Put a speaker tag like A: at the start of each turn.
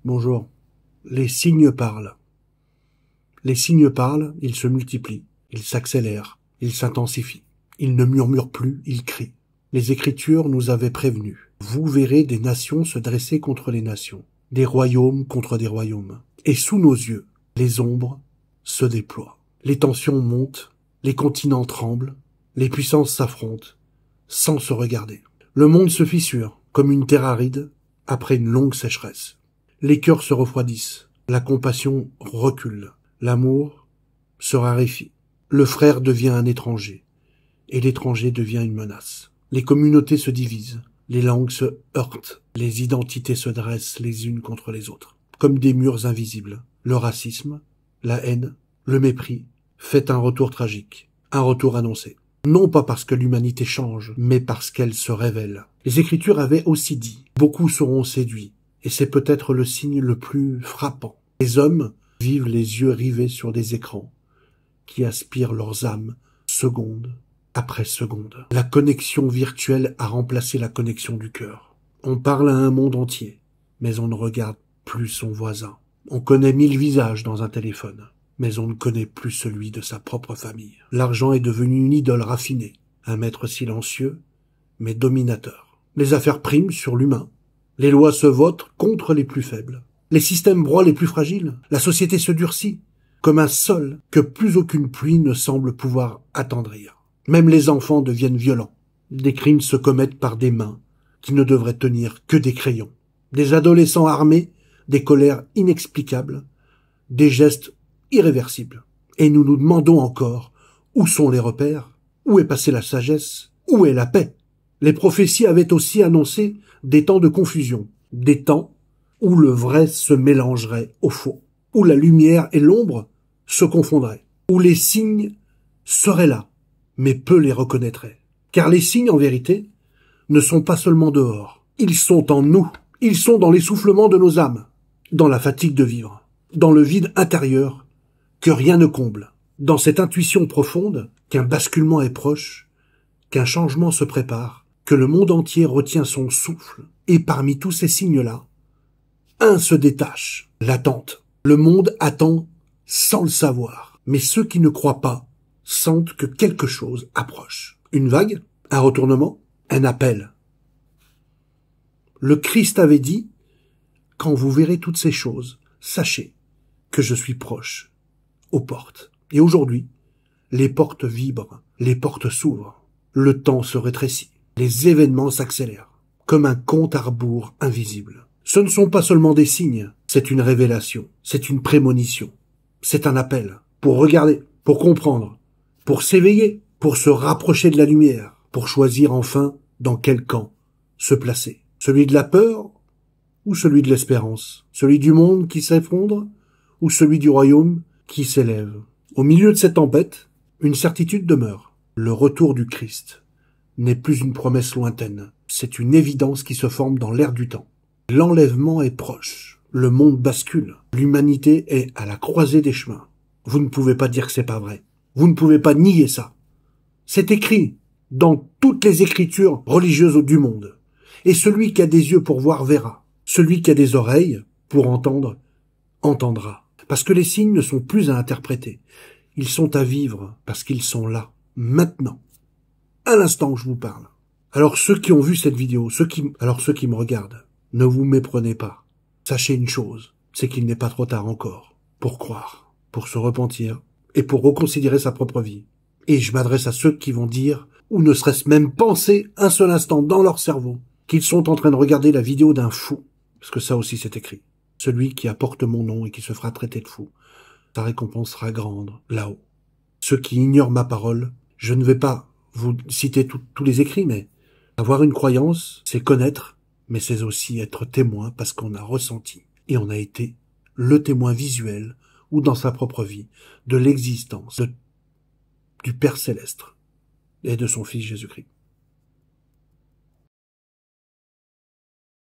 A: Bonjour. Les signes parlent. Les signes parlent, ils se multiplient, ils s'accélèrent, ils s'intensifient. Ils ne murmurent plus, ils crient. Les Écritures nous avaient prévenus. Vous verrez des nations se dresser contre les nations, des royaumes contre des royaumes. Et sous nos yeux, les ombres se déploient. Les tensions montent, les continents tremblent, les puissances s'affrontent, sans se regarder. Le monde se fissure, comme une terre aride, après une longue sécheresse. Les cœurs se refroidissent, la compassion recule, l'amour se raréfie, le frère devient un étranger, et l'étranger devient une menace. Les communautés se divisent, les langues se heurtent, les identités se dressent les unes contre les autres, comme des murs invisibles. Le racisme, la haine, le mépris fait un retour tragique, un retour annoncé. Non pas parce que l'humanité change, mais parce qu'elle se révèle. Les Écritures avaient aussi dit « Beaucoup seront séduits ». Et c'est peut-être le signe le plus frappant. Les hommes vivent les yeux rivés sur des écrans qui aspirent leurs âmes seconde après seconde. La connexion virtuelle a remplacé la connexion du cœur. On parle à un monde entier, mais on ne regarde plus son voisin. On connaît 1000 visages dans un téléphone, mais on ne connaît plus celui de sa propre famille. L'argent est devenu une idole raffinée, un maître silencieux, mais dominateur. Les affaires priment sur l'humain. Les lois se votent contre les plus faibles. Les systèmes broient les plus fragiles. La société se durcit, comme un sol que plus aucune pluie ne semble pouvoir attendrir. Même les enfants deviennent violents. Des crimes se commettent par des mains qui ne devraient tenir que des crayons. Des adolescents armés, des colères inexplicables, des gestes irréversibles. Et nous nous demandons encore, où sont les repères? Où est passée la sagesse? Où est la paix? Les prophéties avaient aussi annoncé des temps de confusion, des temps où le vrai se mélangerait au faux, où la lumière et l'ombre se confondraient, où les signes seraient là, mais peu les reconnaîtraient. Car les signes, en vérité, ne sont pas seulement dehors, ils sont en nous, ils sont dans l'essoufflement de nos âmes, dans la fatigue de vivre, dans le vide intérieur que rien ne comble, dans cette intuition profonde qu'un basculement est proche, qu'un changement se prépare, que le monde entier retient son souffle, et parmi tous ces signes-là, un se détache, l'attente. Le monde attend sans le savoir, mais ceux qui ne croient pas sentent que quelque chose approche. Une vague, un retournement, un appel. Le Christ avait dit, « Quand vous verrez toutes ces choses, sachez que je suis proche, aux portes. » Et aujourd'hui, les portes vibrent, les portes s'ouvrent, le temps se rétrécit. Les événements s'accélèrent, comme un compte à rebours invisible. Ce ne sont pas seulement des signes, c'est une révélation, c'est une prémonition, c'est un appel pour regarder, pour comprendre, pour s'éveiller, pour se rapprocher de la lumière, pour choisir enfin dans quel camp se placer. Celui de la peur ou celui de l'espérance, celui du monde qui s'effondre ou celui du royaume qui s'élève. Au milieu de cette tempête, une certitude demeure, le retour du Christ n'est plus une promesse lointaine, c'est une évidence qui se forme dans l'air du temps. L'enlèvement est proche, le monde bascule, l'humanité est à la croisée des chemins. Vous ne pouvez pas dire que c'est pas vrai, vous ne pouvez pas nier ça. C'est écrit dans toutes les écritures religieuses du monde. Et celui qui a des yeux pour voir verra, celui qui a des oreilles pour entendre entendra. Parce que les signes ne sont plus à interpréter, ils sont à vivre parce qu'ils sont là, maintenant. À l'instant où je vous parle. Alors ceux qui ont vu cette vidéo, ceux qui me regardent, ne vous méprenez pas. Sachez une chose, c'est qu'il n'est pas trop tard encore pour croire, pour se repentir et pour reconsidérer sa propre vie. Et je m'adresse à ceux qui vont dire, ou ne serait-ce même penser un seul instant dans leur cerveau, qu'ils sont en train de regarder la vidéo d'un fou. Parce que ça aussi c'est écrit. Celui qui apporte mon nom et qui se fera traiter de fou, sa récompense sera grande, là-haut. Ceux qui ignorent ma parole, je ne vais pas vous citer tous les écrits, mais avoir une croyance, c'est connaître, mais c'est aussi être témoin parce qu'on a ressenti et on a été le témoin visuel ou dans sa propre vie de l'existence du Père Céleste et de son Fils Jésus-Christ.